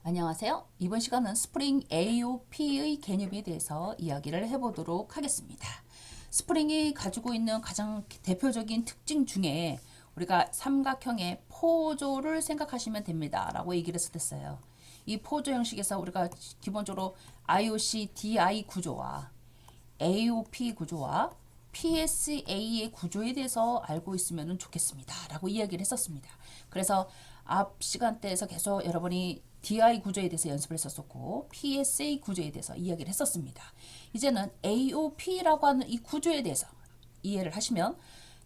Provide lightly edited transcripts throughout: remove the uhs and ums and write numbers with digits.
안녕하세요. 이번 시간은 스프링 AOP의 개념에 대해서 이야기를 해보도록 하겠습니다. 스프링이 가지고 있는 가장 대표적인 특징 중에 우리가 삼각형의 포조를 생각하시면 됩니다. 라고 얘기를 했었어요. 이 포조 형식에서 우리가 기본적으로 IOC, DI 구조와 AOP 구조와 PSA의 구조에 대해서 알고 있으면 좋겠습니다. 라고 이야기를 했었습니다. 그래서 앞 시간대에서 계속 여러분이 DI 구조에 대해서 연습을 했었고 PSA 구조에 대해서 이야기를 했었습니다. 이제는 AOP라고 하는 이 구조에 대해서 이해를 하시면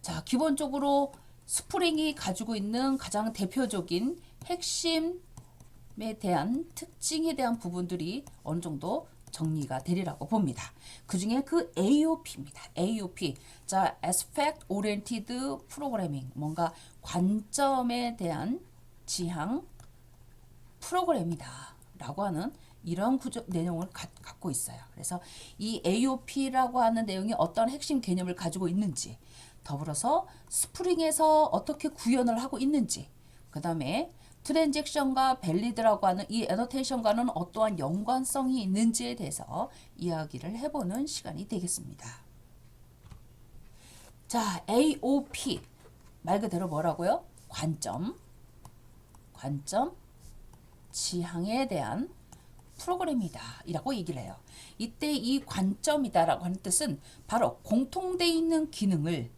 자, 기본적으로 스프링이 가지고 있는 가장 대표적인 핵심에 대한 특징에 대한 부분들이 어느 정도 정리가 되리라고 봅니다. 그 중에 그 AOP입니다. AOP. 자, Aspect Oriented Programming. 뭔가 관점에 대한 지향 프로그램이다. 라고 하는 이런 구조 내용을 갖고 있어요. 그래서 이 AOP라고 하는 내용이 어떤 핵심 개념을 가지고 있는지, 더불어서 스프링에서 어떻게 구현을 하고 있는지, 그 다음에 트랜잭션과 밸리드라고 하는 이 애너테이션과는 어떠한 연관성이 있는지에 대해서 이야기를 해보는 시간이 되겠습니다. 자, AOP 말 그대로 뭐라고요? 관점, 지향에 대한 프로그램이다 이라고 얘기를 해요. 이때 이 관점이다라고 하는 뜻은 바로 공통되어 있는 기능을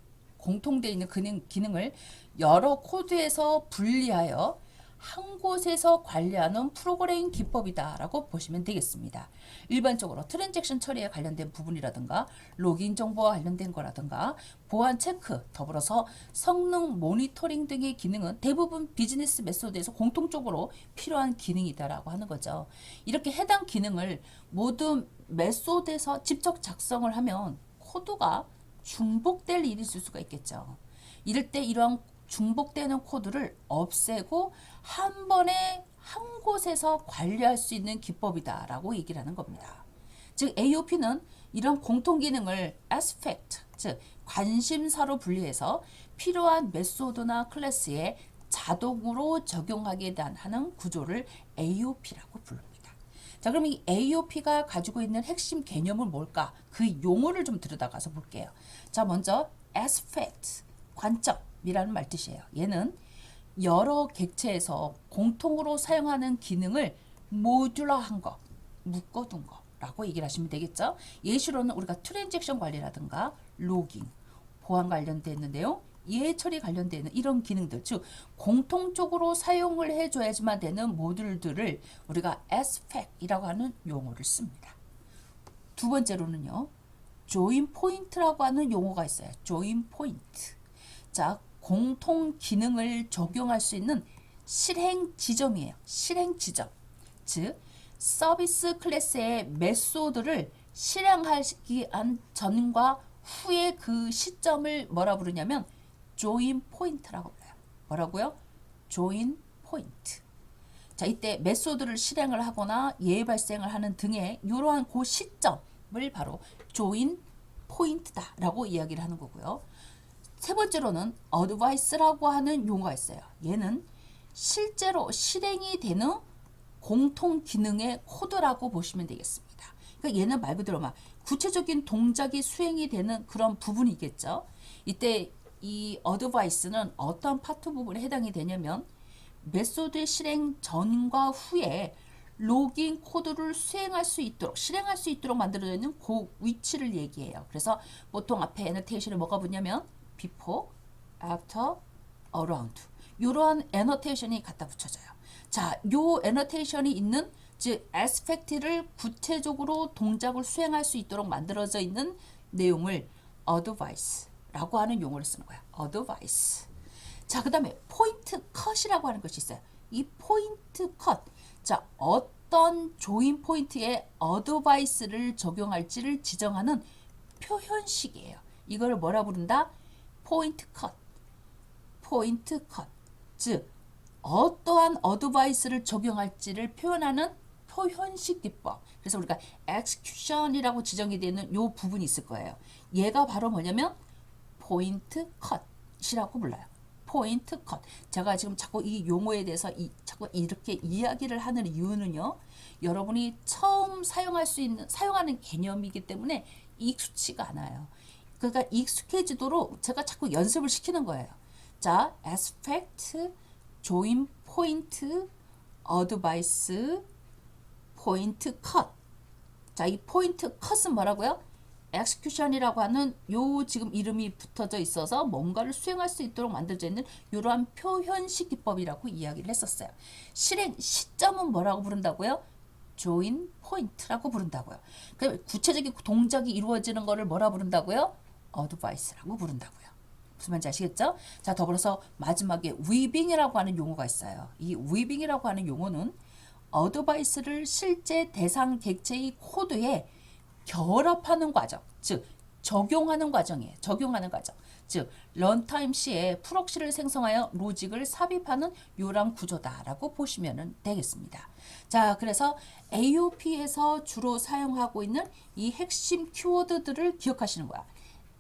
여러 코드에서 분리하여 한 곳에서 관리하는 프로그램 기법이다라고 보시면 되겠습니다. 일반적으로 트랜잭션 처리에 관련된 부분이라든가 로그인 정보와 관련된 거라든가 보안 체크, 더불어서 성능 모니터링 등의 기능은 대부분 비즈니스 메소드에서 공통적으로 필요한 기능이다라고 하는 거죠. 이렇게 해당 기능을 모든 메소드에서 직접 작성을 하면 코드가 중복될 일이 있을 수가 있겠죠. 이럴 때 이러한 중복되는 코드를 없애고 한 번에 한 곳에서 관리할 수 있는 기법이다 라고 얘기를 하는 겁니다. 즉 AOP는 이런 공통 기능을 aspect, 즉 관심사로 분리해서 필요한 메소드나 클래스에 자동으로 적용하게 하는 구조를 AOP라고 부릅니다. 자, 그럼 이 AOP가 가지고 있는 핵심 개념은 뭘까? 그 용어를 좀 들여다가서 볼게요. 자, 먼저 aspect, 관점이라는 말 뜻이에요. 얘는 여러 객체에서 공통으로 사용하는 기능을 모듈화한 거, 묶어둔 거라고 얘기를 하시면 되겠죠. 예시로는 우리가 트랜잭션 관리라든가 로깅, 보안 관련되어 있는 내용, 예외 처리 관련되어 있는 이런 기능들, 즉 공통적으로 사용을 해줘야지만 되는 모듈들을 우리가 aspect이라고 하는 용어를 씁니다. 두 번째로는요, join point라고 하는 용어가 있어요. join point. 자, 공통 기능을 적용할 수 있는 실행 지점이에요. 실행 지점. 즉, 서비스 클래스의 메소드를 실행하기 위한 전과 후의 그 시점을 뭐라 부르냐면 join point라고 불러요. 뭐라고요? join point. 자, 이때 메소드를 실행을 하거나 예외 발생을 하는 등의 이러한 그 시점을 바로 join point다라고 이야기를 하는 거고요. 세 번째로는 advice라고 하는 용어가 있어요. 얘는 실제로 실행이 되는 공통 기능의 코드라고 보시면 되겠습니다. 그러니까 얘는 말 그대로 막 구체적인 동작이 수행이 되는 그런 부분이겠죠. 이때 이 advice는 어떤 파트 부분에 해당이 되냐면 메소드 실행 전과 후에 로깅 코드를 실행할 수 있도록 만들어져 있는 그 위치를 얘기해요. 그래서 보통 앞에 애너테이션을 뭐가 붙냐면 before, after, around 이러한 애너테이션이 갖다 붙여져요. 자, 요 애너테이션이 있는 즉 aspect를 구체적으로 동작을 수행할 수 있도록 만들어져 있는 내용을 advice라고 하는 용어를 쓰는 거야. advice. 자, 그 다음에 포인트 컷이라고 하는 것이 있어요. 이 포인트 컷. 자, 어떤 조인 포인트에 어드바이스를 적용할지를 지정하는 표현식이에요. 이걸 뭐라 부른다? 포인트 컷. 포인트 컷. 즉, 어떠한 어드바이스를 적용할지를 표현하는 표현식 기법. 그래서 우리가 execution이라고 지정이 되는 요 부분이 있을 거예요. 얘가 바로 뭐냐면 포인트 컷이라고 불러요. 포인트 컷. 제가 지금 자꾸 이 용어에 대해서 자꾸 이렇게 이야기를 하는 이유는요. 여러분이 처음 사용하는 개념이기 때문에 익숙치가 않아요. 그러니까 익숙해지도록 제가 자꾸 연습을 시키는 거예요. 자, aspect, join point, advice, point cut. 자, 이 포인트 컷은 뭐라고요? execution이라고 하는 요 지금 이름이 붙어져 있어서 뭔가를 수행할 수 있도록 만들어져 있는 이러한 표현식 기법이라고 이야기를 했었어요. 실행 시점은 뭐라고 부른다고요? join point라고 부른다고요. 그럼 구체적인 동작이 이루어지는 거를 뭐라 부른다고요? advice라고 부른다고요. 무슨 말인지 아시겠죠? 자, 더불어서 마지막에 weaving이라고 하는 용어가 있어요. 이 weaving이라고 하는 용어는 어드바이스를 실제 대상 객체의 코드에 결합하는 과정, 즉 적용하는 과정이에요. 적용하는 과정. 즉 런타임 시에 프록시를 생성하여 로직을 삽입하는 요란 구조다라고 보시면 되겠습니다. 자, 그래서 AOP에서 주로 사용하고 있는 이 핵심 키워드들을 기억하시는 거야.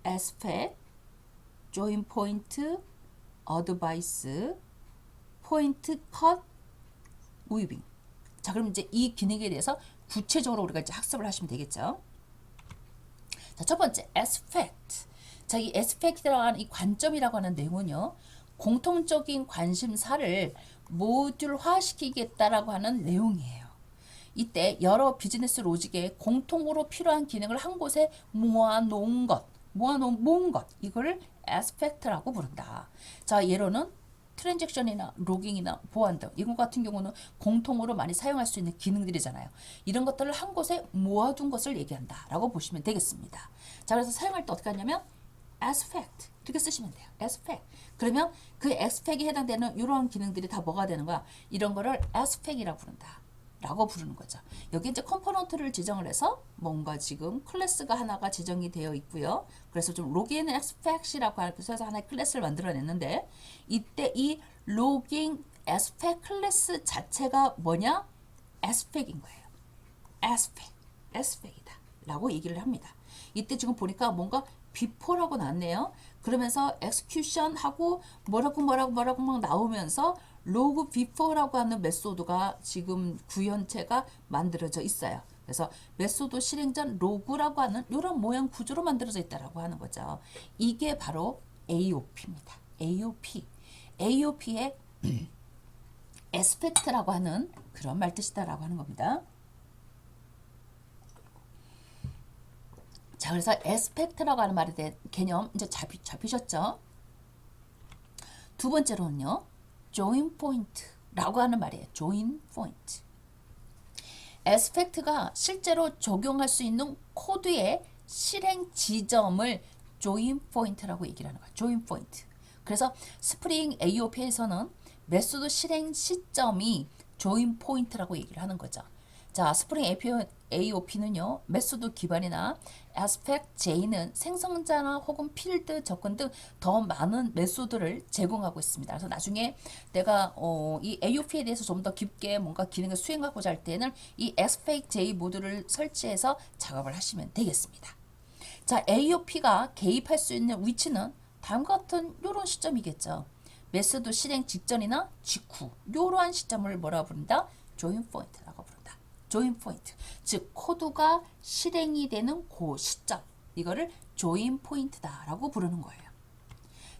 aspect, join point, advice, point cut, weaving. 자, 그럼 이제 이 기능에 대해서 구체적으로 우리가 이제 학습을 하시면 되겠죠. 자, 첫 번째, aspect. 자, 이 aspect라고 하는 이 관점이라고 하는 내용은요, 공통적인 관심사를 모듈화시키겠다라고 하는 내용이에요. 이때 여러 비즈니스 로직에 공통으로 필요한 기능을 한 곳에 모은 것, 이거를 aspect라고 부른다. 자, 예로는 트랜잭션이나 로깅이나 보안 등 이거 같은 경우는 공통으로 많이 사용할 수 있는 기능들이잖아요. 이런 것들을 한 곳에 모아둔 것을 얘기한다라고 보시면 되겠습니다. 자, 그래서 사용할 때 어떻게 하냐면 aspect 이렇게 쓰시면 돼요. aspect. 그러면 그 aspect에 해당되는 이러한 기능들이 다 뭐가 되는 거야? 이런 거를 aspect이라고 부른다. 라고 부르는 거죠. 여기 이제 컴포넌트를 지정을 해서 뭔가 지금 클래스가 하나가 지정이 되어 있고요. 그래서 좀 로깅 에스펙이라고 해서 하나의 클래스를 만들어냈는데 이때 이 로깅 에스펙 클래스 자체가 뭐냐? 에스펙인 거예요. 에스펙이다 라고 얘기를 합니다. 이때 지금 보니까 뭔가 before라고 나왔네요. 그러면서 execution하고 뭐라고 막 나오면서 log before라고 하는 메소드가 지금 구현체가 만들어져 있어요. 그래서 메소드 실행 전 로그라고 하는 이런 모양 구조로 만들어져 있다라고 하는 거죠. 이게 바로 AOP입니다. AOP의 aspect라고 하는 그런 말뜻이다라고 하는 겁니다. 자, 그래서 aspect라고 하는 말에 대한 개념 이제 잡히셨죠? 두 번째로는요, join point라고 하는 말이에요. join point. aspect가 실제로 적용할 수 있는 코드의 실행 지점을 join point라고 얘기를 하는 거예요. join point. 그래서 스프링 AOP에서는 메소드 실행 시점이 join point라고 얘기를 하는 거죠. 자, 스프링 AOP는요, 메소드 기반이나 aspect J는 생성자나 혹은 필드 접근 등 더 많은 메소드를 제공하고 있습니다. 그래서 나중에 내가 이 AOP에 대해서 좀 더 깊게 뭔가 기능을 수행하고자 할 때는 이 aspect J 모듈을 설치해서 작업을 하시면 되겠습니다. 자, AOP가 개입할 수 있는 위치는 다음과 같은 이런 시점이겠죠. 메소드 실행 직전이나 직후 이러한 시점을 뭐라 부른다? join point라고 부른다. join point, 즉 코드가 실행이 되는 그 시점, 이거를 join point다라고 부르는 거예요.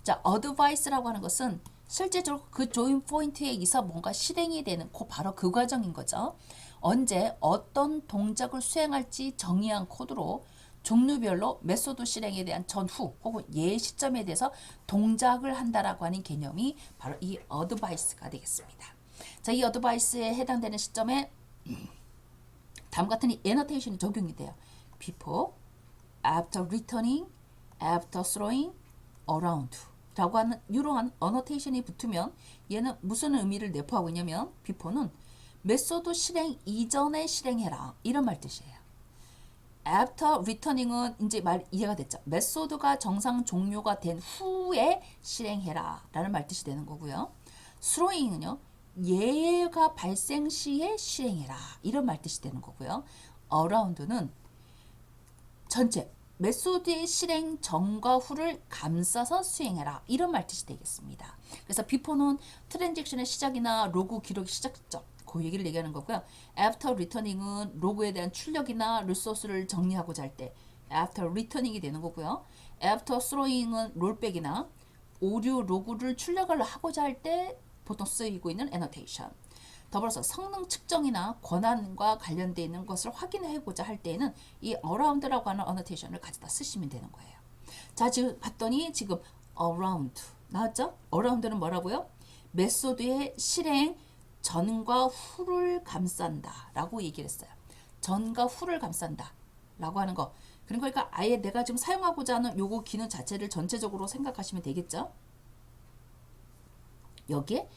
자, advice라고 하는 것은 실제적으로 그 join point에 의해서 뭔가 실행이 되는 바로 그 과정인 거죠. 언제 어떤 동작을 수행할지 정의한 코드로 종류별로 메소드 실행에 대한 전후 혹은 예 시점에 대해서 동작을 한다라고 하는 개념이 바로 이 advice가 되겠습니다. 자, 이 advice에 해당되는 시점에 다음 같은 이 annotation이 적용이 돼요. before, after returning, after throwing, around 라고 하는 이러한 annotation이 붙으면 얘는 무슨 의미를 내포하고 있냐면 before는 메소드 실행 이전에 실행해라 이런 말 뜻이에요. after returning은 이제 말 이해가 됐죠. 메소드가 정상 종료가 된 후에 실행해라 라는 말 뜻이 되는 거고요. throwing은요, 예가 발생 시에 실행해라 이런 말 뜻이 되는 거고요. around는 전체 메소드의 실행 전과 후를 감싸서 수행해라. 이런 말뜻이 되겠습니다. 그래서 before는 트랜잭션의 시작이나 로그 기록 시작점 그 얘기를 얘기하는 거고요. after returning은 로그에 대한 출력이나 리소스를 정리하고자 할 때 after returning이 되는 거고요. after throwing은 롤백이나 오류 로그를 출력을 하고자 할 때 보통 쓰이고 있는 annotation. 더불어서 성능 측정이나 권한과 관련되어 있는 것을 확인하고자 할 때에는 이 around라고 하는 annotation을 가져다 쓰시면 되는 거예요. 자, 지금 봤더니 지금 around 나왔죠? around는 뭐라고요? 메소드의 실행 전과 후를 감싼다 라고 얘기를 했어요. 전과 후를 감싼다 라고 하는 거. 그러니까 아예 내가 지금 사용하고자 하는 요거 기능 자체를 전체적으로 생각하시면 되겠죠? 여기에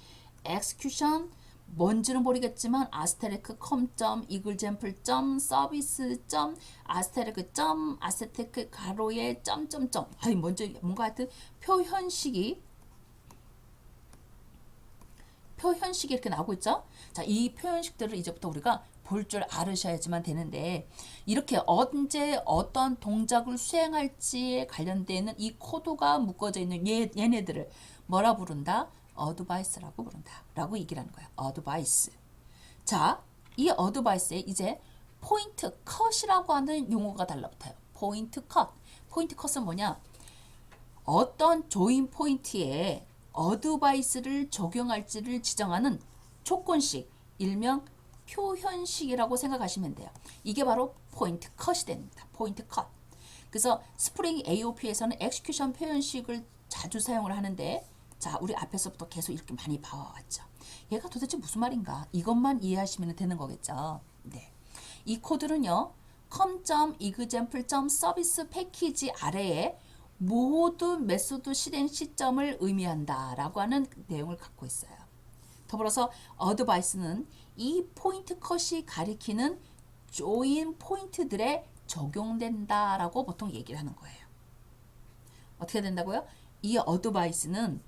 execution 뭔지는 모르겠지만 아스테리크 컴점 이글잼플 점 서비스 점 아스테리크 점 아스테리크 가로에 점점점 아니 먼저 뭔가 하여튼 표현식이 이렇게 나오고 있죠. 자, 이 표현식들을 이제부터 우리가 볼 줄 알으셔야지만 되는데 이렇게 언제 어떤 동작을 수행할지에 관련되는 이 코드가 묶어져 있는 얘네들을 뭐라 부른다? 어드바이스라고 부른다 라고 얘기를 하는 거예요. 어드바이스. 자, 이 어드바이스에 이제 포인트 컷이라고 하는 용어가 달라붙어요. 포인트 컷. 포인트 컷은 뭐냐? 어떤 조인 포인트에 어드바이스를 적용할지를 지정하는 조건식, 일명 표현식이라고 생각하시면 돼요. 이게 바로 포인트 컷이 됩니다. 포인트 컷. 그래서 스프링 AOP에서는 엑스큐션 표현식을 자주 사용을 하는데 자, 우리 앞에서부터 계속 이렇게 많이 봐왔죠. 얘가 도대체 무슨 말인가? 이것만 이해하시면 되는 거겠죠. 네. 이 코드는요. com.example.service 패키지 아래에 모든 메소드 실행 시점을 의미한다 라고 하는 내용을 갖고 있어요. 더불어서 어드바이스는 이 포인트 컷이 가리키는 조인 포인트들에 적용된다 라고 보통 얘기를 하는 거예요. 어떻게 된다고요? 이 어드바이스는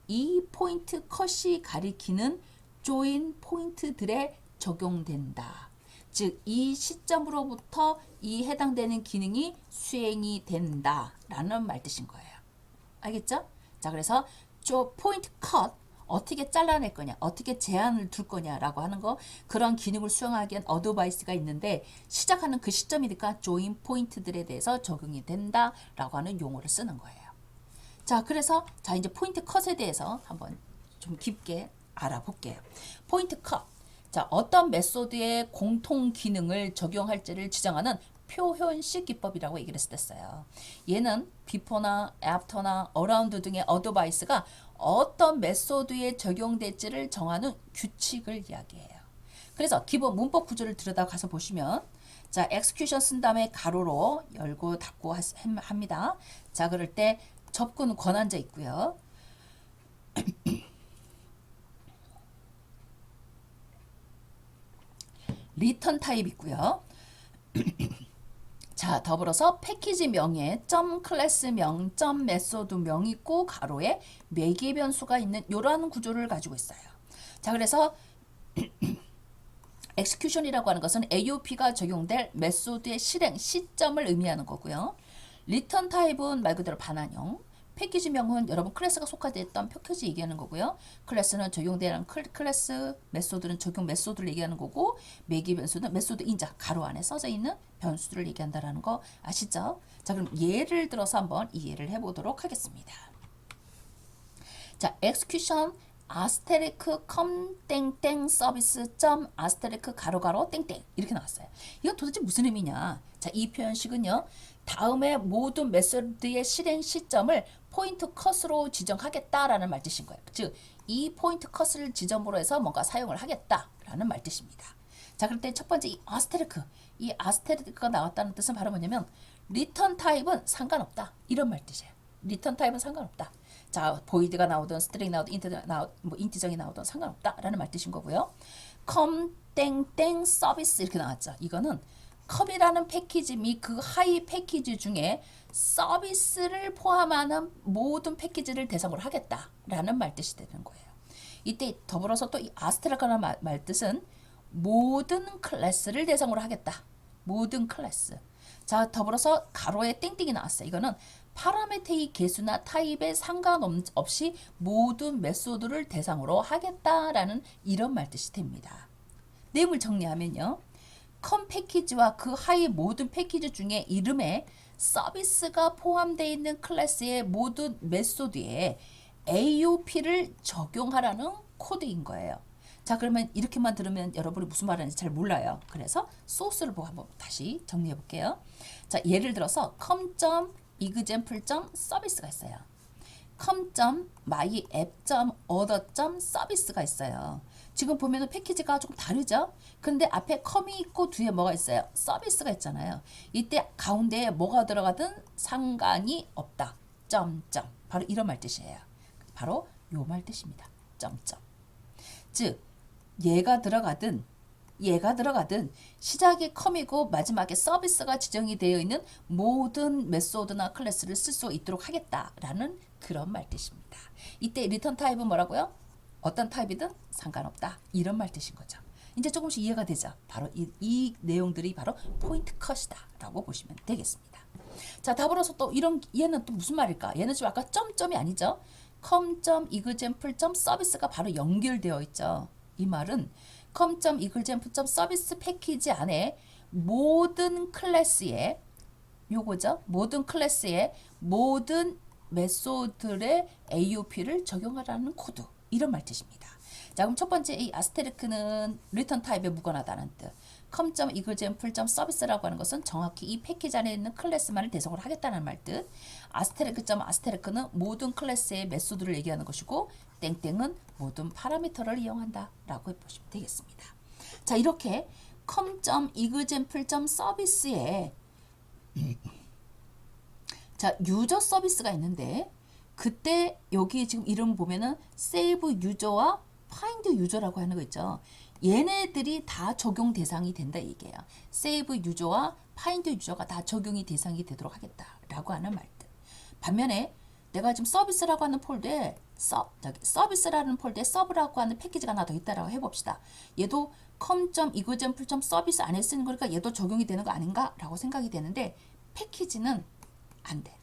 이 포인트 컷이 가리키는 조인 포인트들에 적용된다. 즉, 이 시점으로부터 이 해당되는 기능이 수행이 된다라는 말뜻인 거예요. 알겠죠? 자, 그래서 포인트 컷 어떻게 잘라낼 거냐, 어떻게 제한을 둘 거냐라고 하는 거 그런 기능을 수행하기 위한 어드바이스가 있는데 시작하는 그 시점이니까 조인 포인트들에 대해서 적용이 된다라고 하는 용어를 쓰는 거예요. 자, 그래서 자 이제 포인트 컷에 대해서 한번 좀 깊게 알아볼게요. 포인트 컷. 자, 어떤 메소드의 공통 기능을 적용할지를 지정하는 표현식 기법이라고 얘기를 했었어요. 얘는 before나 after나 around 등의 어드바이스가 어떤 메소드에 적용될지를 정하는 규칙을 이야기해요. 그래서 기본 문법 구조를 들여다가서 보시면 자, execution 쓴 다음에 가로로 열고 닫고 합니다. 자, 그럴 때 접근 권한자 있고요. 리턴 타입 있고요. 자, 더불어서 패키지 명에 점 클래스 명, 점 메소드 명 있고 가로에 매개 변수가 있는 이러한 구조를 가지고 있어요. 자, 그래서 execution이라고 하는 것은 AOP가 적용될 메소드의 실행 시점을 의미하는 거고요. 리턴 타입은 말 그대로 반환형. 패키지명은 여러분 클래스가 속하됐던 패키지 얘기하는 거고요. 클래스는 적용되는 클래스, 메소드는 적용 메소드를 얘기하는 거고 매개 변수는 메소드 인자 가로 안에 써져 있는 변수들을 얘기한다라는 거 아시죠? 자, 그럼 예를 들어서 한번 이해를 해보도록 하겠습니다. 자, execution 아스테리크 컴 땡땡 서비스 점 아스테리크 가로가로 땡땡 이렇게 나왔어요. 이건 도대체 무슨 의미냐? 자, 이 표현식은요. 다음에 모든 메소드의 실행 시점을 포인트 컷으로 지정하겠다라는 말뜻인 거예요. 즉, 이 포인트 컷을 지점으로 해서 뭔가 사용을 하겠다라는 말뜻입니다. 자, 그럴 때 첫 번째 이 아스테리크가 나왔다는 뜻은 바로 뭐냐면 리턴 타입은 상관없다 이런 말뜻이에요. 리턴 타입은 상관없다. 자, 보이드가 나오든 스트링 나오든 인티정이 나오든 상관없다라는 말뜻인 거고요. 컴 땡땡 서비스 이렇게 나왔죠. 이거는 컴이라는 패키지 및 그 하위 패키지 중에 서비스를 포함하는 모든 패키지를 대상으로 하겠다라는 말뜻이 되는 거예요. 이때 더불어서 또 이 아스트라카라는 말뜻은 모든 클래스를 대상으로 하겠다. 모든 클래스. 자, 더불어서 가로에 땡땡이 나왔어요. 이거는 파라메테의 개수나 타입에 상관없이 모든 메소드를 대상으로 하겠다라는 이런 말뜻이 됩니다. 내용을 정리하면요. 컴 패키지와 그 하위 모든 패키지 중에 이름에 서비스가 포함되어 있는 클래스의 모든 메소드에 AOP를 적용하라는 코드인 거예요. 자, 그러면 이렇게만 들으면 여러분이 무슨 말하는지 잘 몰라요. 그래서 소스를 보고 한번 다시 정리해 볼게요. 자, 예를 들어서 com.example.service가 있어요. com.myapp.order.service가 있어요. 지금 보면은 패키지가 조금 다르죠? 그런데 앞에 com이 있고 뒤에 뭐가 있어요? 서비스가 있잖아요. 이때 가운데에 뭐가 들어가든 상관이 없다. 점점. 바로 이런 말 뜻이에요. 바로 요 말 뜻입니다. 점점. 즉 얘가 들어가든 시작이 com이고 마지막에 서비스가 지정이 되어 있는 모든 메소드나 클래스를 쓸 수 있도록 하겠다라는 그런 말 뜻입니다. 이때 리턴 타입은 뭐라고요? 어떤 타입이든 상관없다. 이런 말 뜻인 거죠. 이제 조금씩 이해가 되죠. 바로 이 내용들이 바로 포인트 컷이다 라고 보시면 되겠습니다. 자, 더불어서 또 이런 얘는 또 무슨 말일까? 얘는 지금 아까 점점이 아니죠. com.example.service가 바로 연결되어 있죠. 이 말은 com.example.service 패키지 안에 모든 클래스의 요거죠. 모든 클래스의 모든 메소드의 AOP를 적용하라는 코드. 이런 말 뜻입니다. 자, 그럼 첫 번째 이 아스테리크는 리턴 타입에 무관하다는 뜻. com.example.service라고 하는 것은 정확히 이 패키지 안에 있는 클래스만을 대상으로 하겠다는 말 뜻. 아스테리크는 모든 클래스의 메소드를 얘기하는 것이고 땡땡은 모든 파라미터를 이용한다 라고 보시면 되겠습니다. 자, 이렇게 com.example.service에 자, 유저 서비스가 있는데 그때 여기 지금 이름 보면은 save 유저와 find 유저라고 하는 거 있죠. 얘네들이 다 적용 대상이 된다 이게요. save 유저와 find 유저가 다 적용이 대상이 되도록 하겠다라고 하는 말들. 반면에 내가 지금 서비스라고 하는 폴더에 서비스라는 폴더에 서브라고 하는 패키지가 하나 더 있다라고 해봅시다. 얘도 com.example.service 안에 쓰는 거니까 얘도 적용이 되는 거 아닌가라고 생각이 되는데 패키지는 안 돼.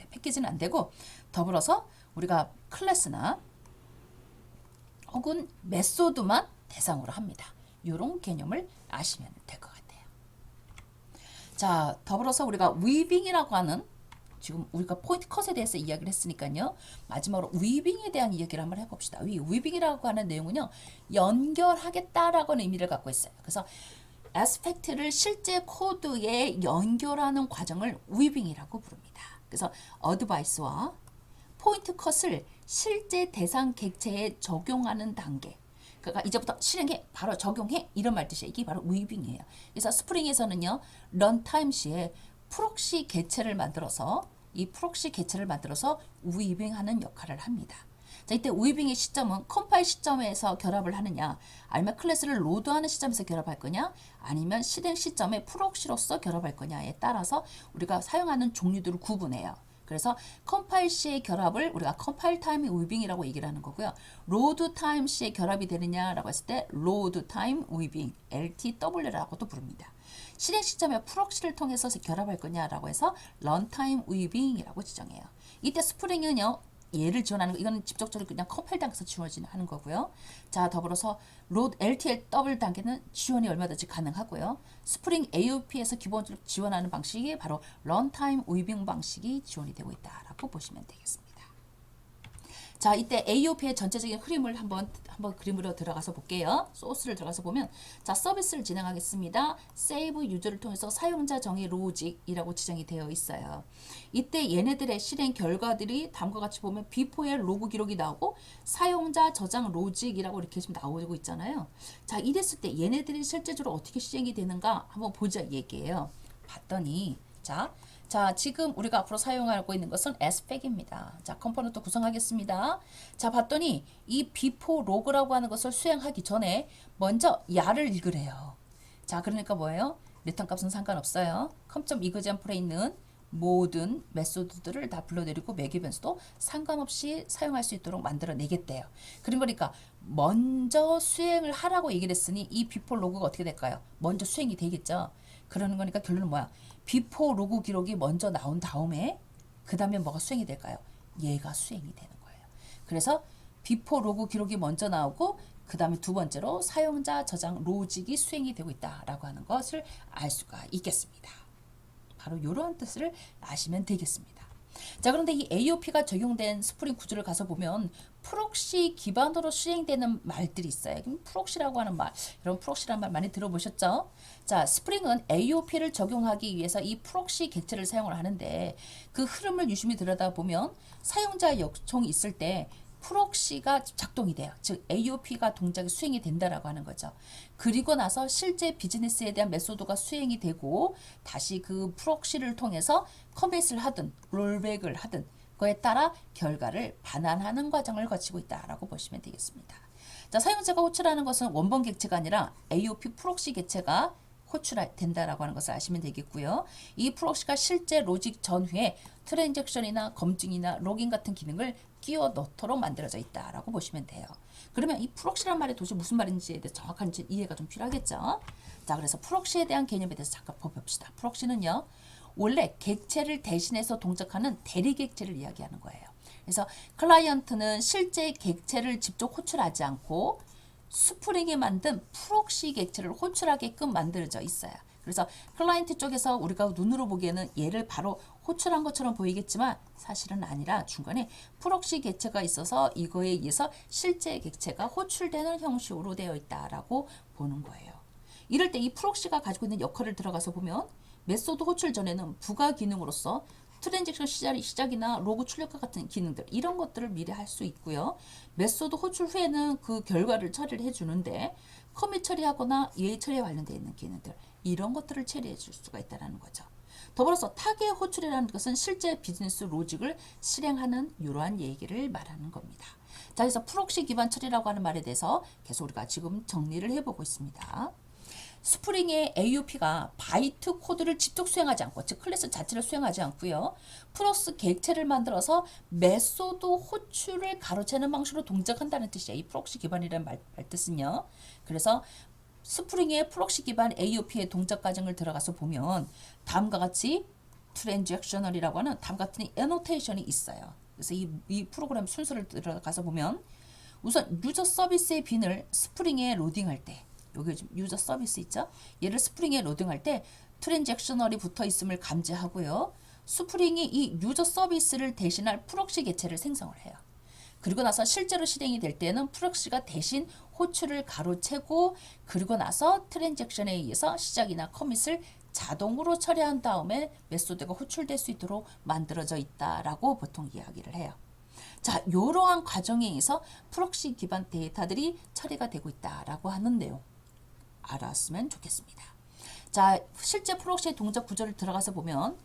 패키지는 안 되고 더불어서 우리가 클래스나 혹은 메소드만 대상으로 합니다. 이런 개념을 아시면 될 것 같아요. 자, 더불어서 우리가 위빙이라고 하는 지금 우리가 포인트 컷에 대해서 이야기를 했으니까요. 마지막으로 위빙에 대한 이야기를 한번 해봅시다. 위빙이라고 하는 내용은요. 연결하겠다라고 하는 의미를 갖고 있어요. 그래서 아스펙트를 실제 코드에 연결하는 과정을 위빙이라고 부릅니다. 그래서 어드바이스와 포인트 컷을 실제 대상 객체에 적용하는 단계. 그러니까 이제부터 실행해, 바로 적용해 이런 말 뜻이에요. 이게 바로 위빙이에요. 그래서 스프링에서는요. 런타임 시에 프록시 개체를 만들어서 위빙하는 역할을 합니다. 자, 이때 위빙의 시점은 컴파일 시점에서 결합을 하느냐, 아니면 클래스를 로드하는 시점에서 결합할 거냐, 아니면 실행 시점에 프록시로서 결합할 거냐에 따라서 우리가 사용하는 종류들을 구분해요. 그래서 컴파일 시의 결합을 우리가 컴파일 타임 위빙이라고 얘기를 하는 거고요. 로드 타임 시에 결합이 되느냐라고 했을 때 로드 타임 위빙, LTW라고도 부릅니다. 실행 시점에 프록시를 통해서 결합할 거냐라고 해서 런타임 위빙이라고 지정해요. 이때 스프링은요. 얘를 지원하는 거 이거는 직접적으로 그냥 컴파일 단계에서 지원하는 거고요. 자, 더불어서 로드 LTLW 단계는 지원이 얼마든지 가능하고요. 스프링 AOP에서 기본적으로 지원하는 방식이 바로 런타임 위빙 방식이 지원이 되고 있다라고 보시면 되겠습니다. 자, 이때 AOP의 전체적인 흐름을 한번 그림으로 들어가서 볼게요. 소스를 들어가서 보면 자, 서비스를 진행하겠습니다. save 유저를 통해서 사용자 정의 로직이라고 지정이 되어 있어요. 이때 얘네들의 실행 결과들이 다음과 같이 보면 before의 로그 기록이 나오고 사용자 저장 로직이라고 이렇게 지금 나오고 있잖아요. 자, 이랬을 때 얘네들이 실제적으로 어떻게 실행이 되는가 한번 보자 얘기예요. 봤더니 자, 지금 우리가 앞으로 사용하고 있는 것은 aspect입니다. 자, 컴포넌트 구성하겠습니다. 자, 봤더니 이 before log라고 하는 것을 수행하기 전에 먼저 야를 읽으래요. 자, 그러니까 뭐예요? 리턴 값은 상관없어요. com.example에 있는 모든 메소드들을 다 불러내리고 매기면서도 상관없이 사용할 수 있도록 만들어내겠대요. 그러니까 먼저 수행을 하라고 얘기를 했으니 이 before log가 어떻게 될까요? 먼저 수행이 되겠죠. 그러는 거니까 결론은 뭐야? 비포 로그 기록이 먼저 나온 다음에 그 다음에 뭐가 수행이 될까요? 얘가 수행이 되는 거예요. 그래서 비포 로그 기록이 먼저 나오고 그 다음에 두 번째로 사용자 저장 로직이 수행이 되고 있다라고 하는 것을 알 수가 있겠습니다. 바로 이런 뜻을 아시면 되겠습니다. 자, 그런데 이 AOP가 적용된 스프링 구조를 가서 보면 프록시 기반으로 수행되는 말들이 있어요. 그럼 프록시라고 하는 말, 여러분 프록시라는 말 많이 들어보셨죠? 자, 스프링은 AOP를 적용하기 위해서 이 프록시 객체를 사용을 하는데 그 흐름을 유심히 들여다보면 사용자 요청이 있을 때 프록시가 작동이 돼요. 즉 AOP가 동작이 수행이 된다라고 하는 거죠. 그리고 나서 실제 비즈니스에 대한 메소드가 수행이 되고 다시 그 프록시를 통해서 커밋을 하든 롤백을 하든 그에 따라 결과를 반환하는 과정을 거치고 있다라고 보시면 되겠습니다. 자, 사용자가 호출하는 것은 원본 객체가 아니라 AOP 프록시 객체가 호출된다라고 하는 것을 아시면 되겠고요. 이 프록시가 실제 로직 전후에 트랜잭션이나 검증이나 로깅 같은 기능을 끼워 넣도록 만들어져 있다라고 보시면 돼요. 그러면 이 프록시란 말이 도대체 무슨 말인지에 대해서 정확한 이해가 좀 필요하겠죠. 자, 그래서 프록시에 대한 개념에 대해서 잠깐 봅시다. 프록시는요, 원래 객체를 대신해서 동작하는 대리 객체를 이야기하는 거예요. 그래서 클라이언트는 실제 객체를 직접 호출하지 않고 스프링이 만든 프록시 객체를 호출하게끔 만들어져 있어요. 그래서 클라이언트 쪽에서 우리가 눈으로 보기에는 얘를 바로 호출한 것처럼 보이겠지만 사실은 아니라 중간에 프록시 객체가 있어서 이거에 의해서 실제 객체가 호출되는 형식으로 되어 있다라고 보는 거예요. 이럴 때 이 프록시가 가지고 있는 역할을 들어가서 보면 메소드 호출 전에는 부가 기능으로서 트랜잭션 시작이나 로그 출력과 같은 기능들 이런 것들을 미리 할 수 있고요. 메소드 호출 후에는 그 결과를 처리를 해주는데 커밋 처리하거나 예의 처리에 관련되어 있는 기능들 이런 것들을 처리해 줄 수가 있다는 거죠. 더불어서 타겟 호출이라는 것은 실제 비즈니스 로직을 실행하는 이러한 얘기를 말하는 겁니다. 자, 그래서 프록시 기반 처리라고 하는 말에 대해서 계속 우리가 지금 정리를 해보고 있습니다. 스프링의 AOP가 바이트 코드를 직접 수행하지 않고 즉 클래스 자체를 수행하지 않고요. 프록시 객체를 만들어서 메소드 호출을 가로채는 방식으로 동작한다는 뜻이에요. 이 프록시 기반이라는 말 뜻은요. 그래서 스프링의 프록시 기반 AOP의 동작 과정을 들어가서 보면 다음과 같이 트랜잭셔널이라고 하는 다음 같은 애노테이션이 있어요. 그래서 이 프로그램 순서를 들어가서 보면 우선 유저 서비스의 빈을 스프링에 로딩할 때 여기 지금 유저 서비스 있죠? 얘를 스프링에 로딩할 때 트랜잭셔널이 붙어 있음을 감지하고요. 스프링이 이 유저 서비스를 대신할 프록시 객체를 생성을 해요. 그리고 나서 실제로 실행이 될 때는 프록시가 대신 호출을 가로채고 그리고 나서 트랜잭션에 의해서 시작이나 커밋을 자동으로 처리한 다음에 메소드가 호출될 수 있도록 만들어져 있다라고 보통 이야기를 해요. 자, 이러한 과정에 의해서 프록시 기반 데이터들이 처리가 되고 있다라고 하는 내용 알았으면 좋겠습니다. 자, 실제 프록시의 동작 구조를 들어가서 보면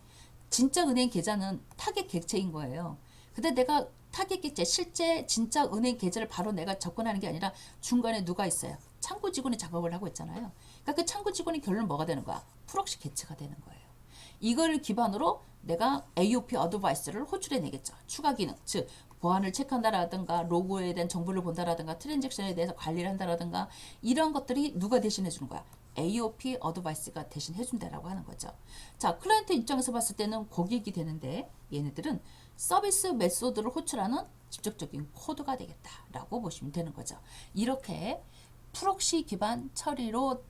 진짜 은행 계좌는 타겟 객체인 거예요. 근데 내가 타겟 객체, 실제 진짜 은행 계좌를 바로 내가 접근하는 게 아니라 중간에 누가 있어요? 창구 직원이 작업을 하고 있잖아요. 그러니까 그 창구 직원이 결론 뭐가 되는 거야? 프록시 객체가 되는 거예요. 이걸 기반으로 내가 AOP 어드바이스를 호출해 내겠죠. 추가 기능, 즉 보안을 체크한다라든가 로그에 대한 정보를 본다라든가 트랜잭션에 대해서 관리를 한다라든가 이런 것들이 누가 대신해 주는 거야? AOP 어드바이스가 대신 해준다라고 하는 거죠. 자, 클라이언트 입장에서 봤을 때는 고객이 되는데 얘네들은 서비스 메소드를 호출하는 직접적인 코드가 되겠다라고 보시면 되는 거죠. 이렇게 프록시 기반 처리로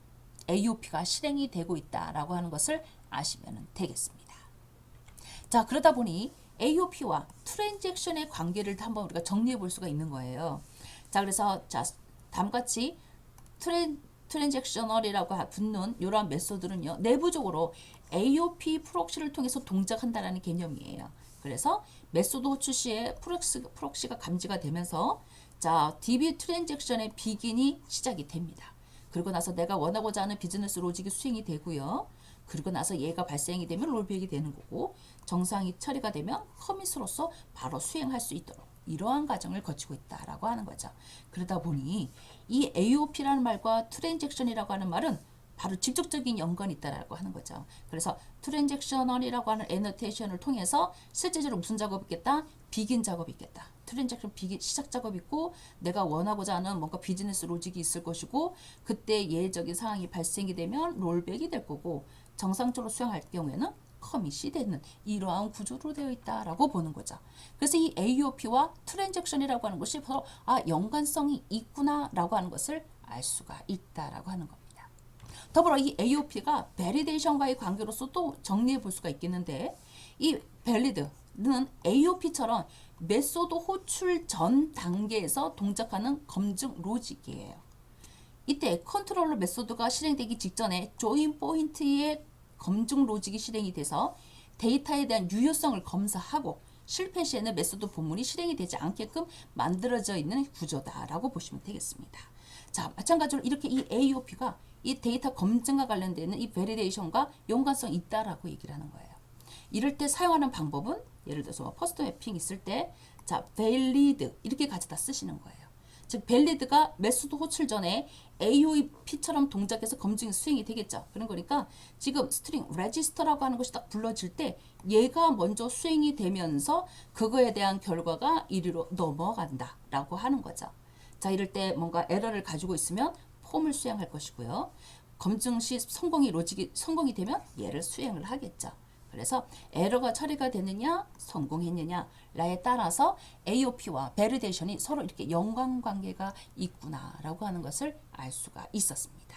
AOP가 실행이 되고 있다라고 하는 것을 아시면 되겠습니다. 자, 그러다 보니 AOP와 트랜잭션의 관계를 한번 우리가 정리해 볼 수가 있는 거예요. 자, 그래서 자, 다음같이 트랜잭셔널이라고 붙는 이러한 메소드는요. 내부적으로 AOP 프록시를 통해서 동작한다는 개념이에요. 그래서 메소드 호출 시에 프록시가 감지가 되면서 자, DB 트랜잭션의 비긴이 시작이 됩니다. 그리고 나서 내가 원하고자 하는 비즈니스 로직이 수행이 되고요. 그리고 나서 얘가 발생이 되면 롤백이 되는 거고 정상이 처리가 되면 커밋으로서 바로 수행할 수 있도록 이러한 과정을 거치고 있다라고 하는 거죠. 그러다 보니 이 AOP라는 말과 트랜잭션이라고 하는 말은 바로 직접적인 연관이 있다라고 하는 거죠. 그래서 트랜잭셔널이라고 하는 애노테이션을 통해서 실제적으로 무슨 작업이 있겠다? 비긴 작업이 있겠다. 트랜잭션 비긴 시작 작업이 있고 내가 원하고자 하는 뭔가 비즈니스 로직이 있을 것이고 그때 예외적인 상황이 발생이 되면 롤백이 될 거고 정상적으로 수행할 경우에는 커밋이 되는 이러한 구조로 되어 있다라고 보는 거죠. 그래서 이 AOP와 트랜잭션이라고 하는 것이 바로 연관성이 있구나라고 하는 것을 알 수가 있다라고 하는 겁니다. 더불어 이 AOP가 베리데이션과의 관계로서 또 정리해 볼 수가 있겠는데, 이 밸리드는 AOP처럼 메소드 호출 전 단계에서 동작하는 검증 로직이에요. 이때 컨트롤러 메소드가 실행되기 직전에 조인 포인트의 검증 로직이 실행이 돼서 데이터에 대한 유효성을 검사하고 실패 시에는 메소드 본문이 실행이 되지 않게끔 만들어져 있는 구조다라고 보시면 되겠습니다. 자, 마찬가지로 이렇게 이 AOP가 이 데이터 검증과 관련되는 이 베리데이션과 연관성이 있다라고 얘기를 하는 거예요. 이럴 때 사용하는 방법은 예를 들어서 퍼스트 매핑 있을 때 자, valid 이렇게 가져다 쓰시는 거예요. 즉 valid가 메소드 호출 전에 AOP처럼 동작해서 검증이 수행이 되겠죠. 그런 거니까 지금 스트링 register라고 하는 것이 딱 불러질 때 얘가 먼저 수행이 되면서 그거에 대한 결과가 이리로 넘어간다 라고 하는 거죠. 자, 이럴 때 뭔가 에러를 가지고 있으면 폼을 수행할 것이고요. 검증 시 로직이 성공이 되면 얘를 수행을 하겠죠. 그래서 에러가 처리가 되느냐 성공했느냐에 따라서 AOP와 베리데이션이 서로 이렇게 연관관계가 있구나라고 하는 것을 알 수가 있었습니다.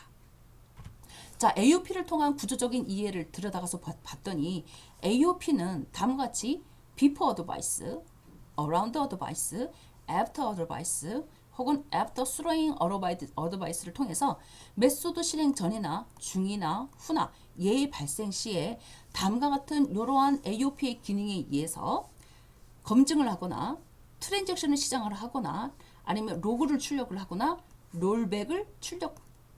자, AOP를 통한 구조적인 이해를 들여다가서 봤더니 AOP는 다음과 같이 before advice, around advice, after advice 혹은 after throwing advice를 통해서 메소드 실행 전이나 중이나 후나 예의 발생 시에 다음과 같은 이러한 AOP의 기능에 의해서 검증을 하거나 트랜잭션을 시작을 하거나 아니면 로그를 출력을 하거나 롤백을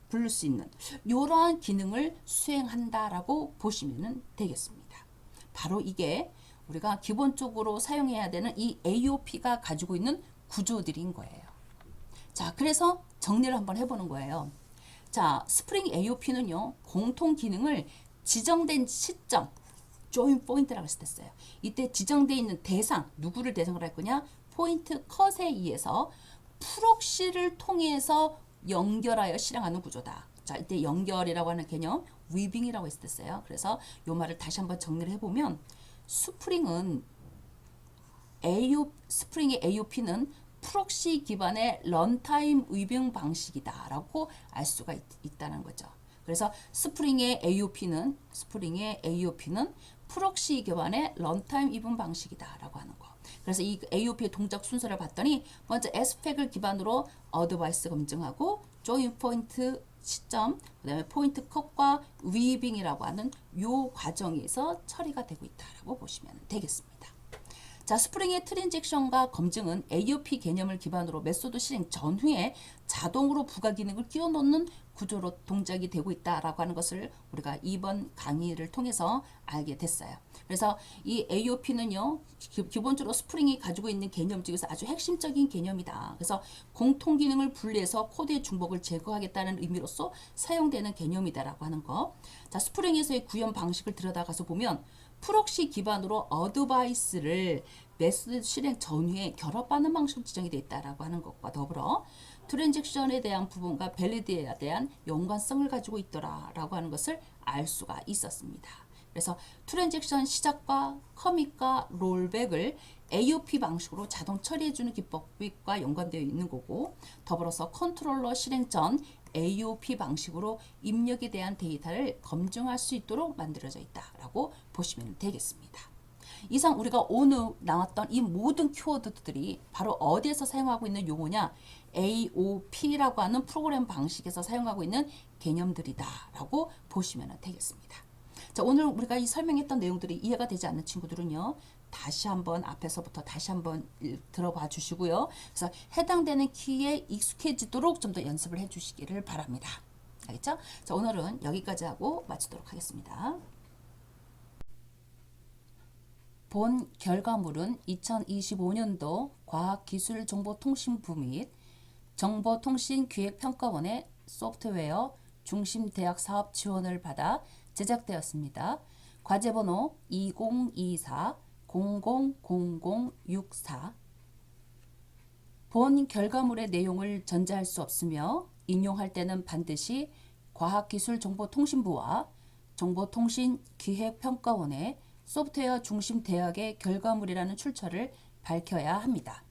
부를 수 있는 이러한 기능을 수행한다라고 보시면 되겠습니다. 바로 이게 우리가 기본적으로 사용해야 되는 이 AOP가 가지고 있는 구조들인 거예요. 자, 그래서 정리를 한번 해보는 거예요. 자, 스프링 AOP는요, 공통 기능을 지정된 시점, 조인 포인트라고 했었어요. 이때 지정되어 있는 대상, 누구를 대상으로 할 거냐? 포인트 컷에 의해서 프록시를 통해서 연결하여 실행하는 구조다. 자, 이때 연결이라고 하는 개념, 위빙이라고 했었어요. 그래서 이 말을 다시 한번 정리를 해보면, 스프링의 AOP는 프록시 기반의 런타임 위빙 방식이다라고 알 수가 있다는 거죠. 그래서 스프링의 AOP는 프록시 기반의 런타임 위빙 방식이다라고 하는 거. 그래서 이 AOP의 동작 순서를 봤더니 먼저 SPEC을 기반으로 어드바이스 검증하고 조인 포인트 시점, 그다음에 포인트 컷과 위빙이라고 하는 요 과정에서 처리가 되고 있다라고 보시면 되겠습니다. 자, 스프링의 트랜잭션과 검증은 AOP 개념을 기반으로 메소드 실행 전후에 자동으로 부가 기능을 끼워 넣는 구조로 동작이 되고 있다라고 하는 것을 우리가 이번 강의를 통해서 알게 됐어요. 그래서 이 AOP는요, 기본적으로 스프링이 가지고 있는 개념 중에서 아주 핵심적인 개념이다. 그래서 공통 기능을 분리해서 코드의 중복을 제거하겠다는 의미로서 사용되는 개념이다라고 하는 거. 자, 스프링에서의 구현 방식을 들여다가서 보면 프록시 기반으로 어드바이스를 메소드 실행 전후에 결합하는 방식으로 지정이 되어 있다라고 하는 것과 더불어 트랜잭션에 대한 부분과 밸리드에 대한 연관성을 가지고 있더라라고 하는 것을 알 수가 있었습니다. 그래서 트랜잭션 시작과 커밋과 롤백을 AOP 방식으로 자동 처리해주는 기법과 연관되어 있는 거고, 더불어서 컨트롤러 실행 전 AOP 방식으로 입력에 대한 데이터를 검증할 수 있도록 만들어져 있다라고 보시면 되겠습니다. 이상 우리가 오늘 나왔던 이 모든 키워드들이 바로 어디에서 사용하고 있는 용어냐? AOP라고 하는 프로그램 방식에서 사용하고 있는 개념들이다라고 보시면 되겠습니다. 자, 오늘 우리가 이 설명했던 내용들이 이해가 되지 않는 친구들은요, 다시 한번 앞에서부터 다시 한번 들어봐 주시고요. 그래서 해당되는 키에 익숙해지도록 좀 더 연습을 해 주시기를 바랍니다. 알겠죠? 자, 오늘은 여기까지 하고 마치도록 하겠습니다. 본 결과물은 2025년도 과학기술정보통신부 및 정보통신기획평가원의 소프트웨어 중심대학 사업 지원을 받아 제작되었습니다. 과제번호 2024-000064. 본 결과물의 내용을 전제할 수 없으며 인용할 때는 반드시 과학기술정보통신부와 정보통신기획평가원의 소프트웨어 중심 대학의 결과물이라는 출처를 밝혀야 합니다.